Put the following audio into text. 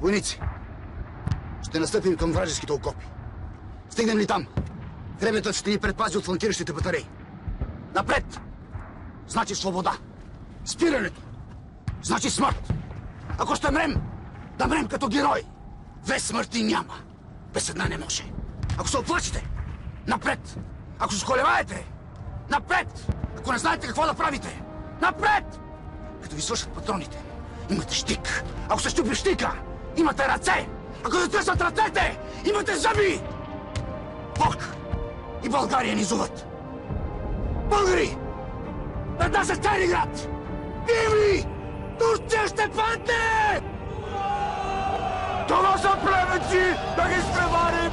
Войници, ще настъпим към вражеските окопи. Стигнем ли там, хребетът ще ни предпази от фланкиращите батареи. Напред! Значи свобода. Спирането. Значи смърт. Ако ще мрем, да мрем като герой. Две смърти няма. Без една не може. Ако се оплачете, напред! Ако се сколеваете, напред! Ако не знаете какво да правите, напред! Като ви свършат патроните, имате щик. Ако се щупи щика, имате ръце. Ако се тръснат ръцете, имате зъби. Бог и България ни зоват. Българи! Пред нас е Цариград! Бием ли? Турция ще падне! Това са племенци! Да ги изпреварим!